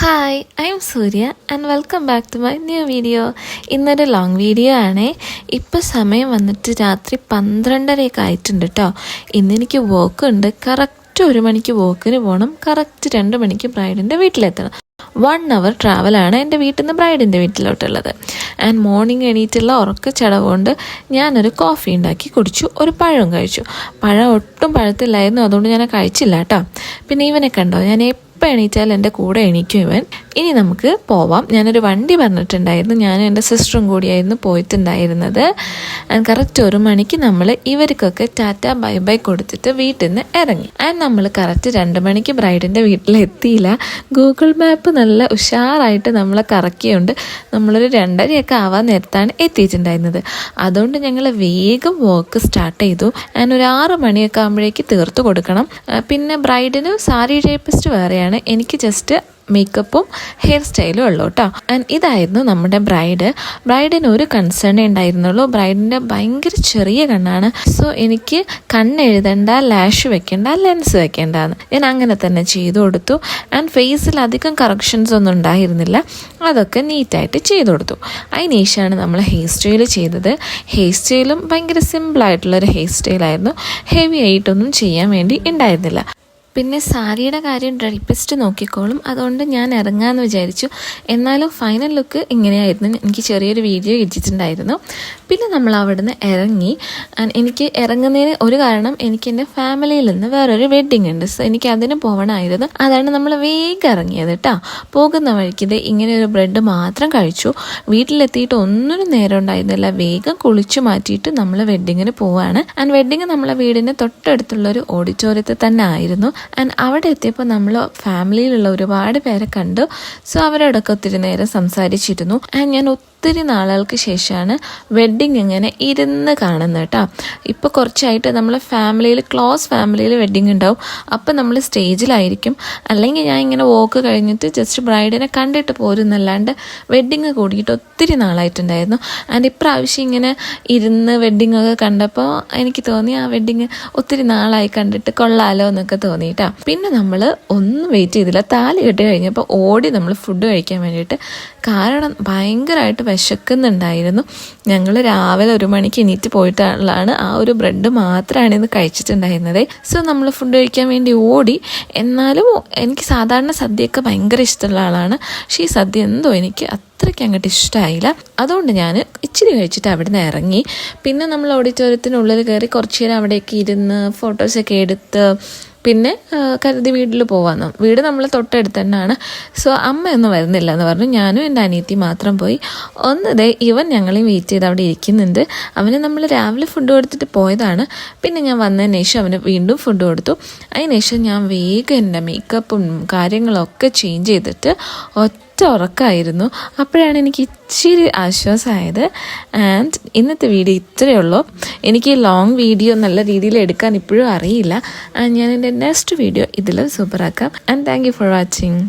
Hi, I am Surya and welcome back to my new video. ഇന്നൊരു long video ആണേ. ഇപ്പോൾ സമയം വന്നിട്ട് രാത്രി 12:30 ആയിട്ടുണ്ട് കേട്ടോ. ഇന്നെനിക്ക് വർക്ക് ഉണ്ട്. കറക്റ്റ് 1 മണിക്ക് വോക്കിന് പോകണം. കറക്റ്റ് 2 മണിക്ക് ബ്രൈഡിൻ്റെ വീട്ടിലെത്തണം. 1 hour ട്രാവലാണ് എൻ്റെ വീട്ടിൽ നിന്ന് ബ്രൈഡിൻ്റെ വീട്ടിലോട്ടുള്ളത്. ആൻഡ് മോർണിംഗ് എണീറ്റുള്ള ഉറക്കച്ചടവുകൊണ്ട് ഞാനൊരു കോഫി ഉണ്ടാക്കി കുടിച്ചു, ഒരു പഴവും കഴിച്ചു. പഴം ഒട്ടും പഴത്തില്ലായിരുന്നു, അതുകൊണ്ട് ഞാൻ കഴിച്ചില്ല കേട്ടോ. പിന്നെ ഇവനെ കണ്ടോ, ഞാൻ എപ്പോൾ എണീറ്റാലും എൻ്റെ കൂടെ എണീക്കും ഇവൻ. ഇനി നമുക്ക് പോവാം. ഞാനൊരു വണ്ടി പറഞ്ഞിട്ടുണ്ടായിരുന്നു, ഞാനും എൻ്റെ സിസ്റ്ററും കൂടിയായിരുന്നു പോയിട്ടുണ്ടായിരുന്നത്. ആൻഡ് കറക്റ്റ് 1 മണിക്ക് നമ്മൾ ഇവർക്കൊക്കെ ടാറ്റ ബൈ ബൈ കൊടുത്തിട്ട് വീട്ടിൽ നിന്ന് ഇറങ്ങി. ആൻഡ് നമ്മൾ കറക്റ്റ് 2 മണിക്ക് ബ്രൈഡിൻ്റെ വീട്ടിലെത്തിയില്ല. ഗൂഗിൾ മാപ്പ് നല്ല ഉഷാറായിട്ട് നമ്മളെ കറക്കിയുണ്ട്. നമ്മളൊരു 2:30 ആവാൻ നേരത്താണ് എത്തിയിട്ടുണ്ടായിരുന്നത്. അതുകൊണ്ട് ഞങ്ങൾ വേഗം വർക്ക് സ്റ്റാർട്ട് ചെയ്തു. ആൻഡ് ഒരു 6 മണിയൊക്കെ ആകുമ്പോഴേക്ക് തീർത്ത് കൊടുക്കണം. പിന്നെ ബ്രൈഡിന് സാരി റേപ്പിസ്റ്റ് വേറെയാണ്, എനിക്ക് ജസ്റ്റ് മേക്കപ്പും ഹെയർ സ്റ്റൈലും ഉള്ളൂ കേട്ടോ. ആൻഡ് ഇതായിരുന്നു നമ്മുടെ ബ്രൈഡിന് ഒരു കൺസേണേ ഉണ്ടായിരുന്നുള്ളൂ. ബ്രൈഡിൻ്റെ ഭയങ്കര ചെറിയ കണ്ണാണ്. സോ എനിക്ക് കണ്ണെഴുതണ്ട, ലാഷ് വെക്കേണ്ട, ലെൻസ് വെക്കേണ്ടെന്ന് ഞാൻ അങ്ങനെ തന്നെ ചെയ്തു കൊടുത്തു. ആൻഡ് ഫേസിൽ അധികം കറക്ഷൻസ് ഒന്നും ഉണ്ടായിരുന്നില്ല, അതൊക്കെ നീറ്റായിട്ട് ചെയ്തു കൊടുത്തു. അതിനുശേഷമാണ് നമ്മൾ ഹെയർ സ്റ്റൈൽ ചെയ്തത്. ഹെയർ സ്റ്റൈലും ഭയങ്കര സിമ്പിളായിട്ടുള്ളൊരു ഹെയർ സ്റ്റൈലായിരുന്നു. ഹെവി ആയിട്ടൊന്നും ചെയ്യാൻ വേണ്ടി ഉണ്ടായിരുന്നില്ല. പിന്നെ സാരിയുടെ കാര്യം ഡ്രൈപ്പിസ്റ്റ് നോക്കിക്കോളും, അതുകൊണ്ട് ഞാൻ ഇറങ്ങാമെന്ന് വിചാരിച്ചു. എന്നാലും ഫൈനൽ ലുക്ക് ഇങ്ങനെയായിരുന്നു. എനിക്ക് ചെറിയൊരു വീഡിയോ ഇട്ടിട്ടുണ്ടായിരുന്നു. പിന്നെ നമ്മൾ അവിടെ നിന്ന് ഇറങ്ങി. എനിക്ക് ഇറങ്ങുന്നതിന് ഒരു കാരണം, എനിക്ക് എൻ്റെ ഫാമിലിയിൽ നിന്ന് വേറൊരു വെഡ്ഡിങ് ഉണ്ട്. സോ എനിക്ക് അതിന് പോകണമായിരുന്നു. അതാണ് നമ്മൾ വേഗം ഇറങ്ങിയത് കേട്ടോ. പോകുന്ന വഴിക്കിത് ഇങ്ങനെ ഒരു ബ്രെഡ് മാത്രം കഴിച്ചു. വീട്ടിലെത്തിയിട്ട് ഒന്നിനും നേരം ഉണ്ടായിരുന്നില്ല. വേഗം കുളിച്ചു മാറ്റിയിട്ട് നമ്മൾ വെഡ്ഡിങ്ങിന് പോവാണ്. ആൻഡ് വെഡ്ഡിങ് നമ്മളെ വീടിൻ്റെ തൊട്ടടുത്തുള്ളൊരു ഓഡിറ്റോറിയത്തിൽ തന്നെ ആയിരുന്നു. ആൻഡ് അവിടെ എത്തിയപ്പോൾ നമ്മൾ ഫാമിലിയിലുള്ള ഒരുപാട് പേരെ കണ്ടു. സോ അവരോടൊക്കെ ഒത്തിരി നേരം സംസാരിച്ചിരുന്നു. ആൻഡ് ഞാൻ ഒത്തിരി നാളുകൾക്ക് ശേഷമാണ് വെഡ്ഡിങ് ഇങ്ങനെ ഇരുന്ന് കാണുന്നത് കേട്ടോ. ഇപ്പോൾ കുറച്ചായിട്ട് നമ്മളെ ക്ലോസ് ഫാമിലിയിൽ വെഡ്ഡിങ് ഉണ്ടാവും. അപ്പം നമ്മൾ സ്റ്റേജിലായിരിക്കും. അല്ലെങ്കിൽ ഞാൻ ഇങ്ങനെ വോക്ക് കഴിഞ്ഞിട്ട് ജസ്റ്റ് ബ്രൈഡിനെ കണ്ടിട്ട് പോരുന്നല്ലാണ്ട് വെഡ്ഡിങ് കൂടിയിട്ട് ഒത്തിരി നാളായിട്ടുണ്ടായിരുന്നു. ആൻഡ് ഇപ്രാവശ്യം ഇങ്ങനെ ഇരുന്ന് വെഡ്ഡിങ്ങൊക്കെ കണ്ടപ്പോൾ എനിക്ക് തോന്നി ആ വെഡ്ഡിങ് ഒത്തിരി നാളായി കണ്ടിട്ട് കൊള്ളാലോ എന്നൊക്കെ തോന്നിയിട്ടാ. പിന്നെ നമ്മൾ ഒന്നും വെയിറ്റ് ചെയ്തില്ല. താലി കെട്ടി കഴിഞ്ഞപ്പോൾ ഓടി നമ്മൾ ഫുഡ് കഴിക്കാൻ വേണ്ടിയിട്ട്. കാരണം ഭയങ്കരമായിട്ട് വിശക്കുന്നുണ്ടായിരുന്നു. ഞങ്ങൾ രാവിലെ 1 മണിക്ക് എണീറ്റ് പോയിട്ടുള്ളതാണ്. ആ ഒരു ബ്രെഡ് മാത്രമാണ് ഇന്ന് കഴിച്ചിട്ടുണ്ടായിരുന്നത്. സോ നമ്മൾ ഫുഡ് കഴിക്കാൻ വേണ്ടി ഓടി. എന്നാലും എനിക്ക് സാധാരണ സദ്യയൊക്കെ ഭയങ്കര ഇഷ്ടമുള്ള ആളാണ്. പക്ഷേ ഈ സദ്യ എന്തോ എനിക്ക് അത്രയ്ക്ക് അങ്ങോട്ട് ഇഷ്ടമായില്ല. അതുകൊണ്ട് ഞാൻ ഇച്ചിരി കഴിച്ചിട്ട് അവിടെ നിന്ന് ഇറങ്ങി. പിന്നെ നമ്മൾ ഓഡിറ്റോറിയത്തിനുള്ളിൽ കയറി കുറച്ച് നേരം അവിടേക്ക് ഇരുന്ന് ഫോട്ടോസൊക്കെ എടുത്ത് പിന്നെ കരുതി വീട്ടിൽ പോവാന്ന്. വീട് നമ്മൾ തൊട്ടടുത്ത് തന്നെയാണ്. സോ അമ്മയൊന്നും വരുന്നില്ല എന്ന് പറഞ്ഞു. ഞാനും എൻ്റെ അനിയത്തി മാത്രം പോയി. ഇവൻ ഞങ്ങളെയും വെയിറ്റ് ചെയ്ത് അവിടെ ഇരിക്കുന്നുണ്ട്. അവന് നമ്മൾ രാവിലെ ഫുഡ് കൊടുത്തിട്ട് പോയതാണ്. പിന്നെ ഞാൻ വന്നതിന് ശേഷം അവന് വീണ്ടും ഫുഡ് കൊടുത്തു. അതിനുശേഷം ഞാൻ വേഗം എൻ്റെ മേക്കപ്പും കാര്യങ്ങളൊക്കെ ചേഞ്ച് ചെയ്തിട്ട് ഉറക്കമായിരുന്നു. അപ്പോഴാണ് എനിക്ക് ഇച്ചിരി ആശ്വാസമായത്. ആൻഡ് ഇന്നത്തെ വീഡിയോ ഇത്രയേ ഉള്ളൂ. എനിക്ക് ലോങ് വീഡിയോ നല്ല രീതിയിൽ എടുക്കാൻ ഇപ്പോഴും അറിയില്ല. ഞാൻ എൻ്റെ നെക്സ്റ്റ് വീഡിയോ ഇതിൽ സൂപ്പറാക്കാം. And thank you for watching.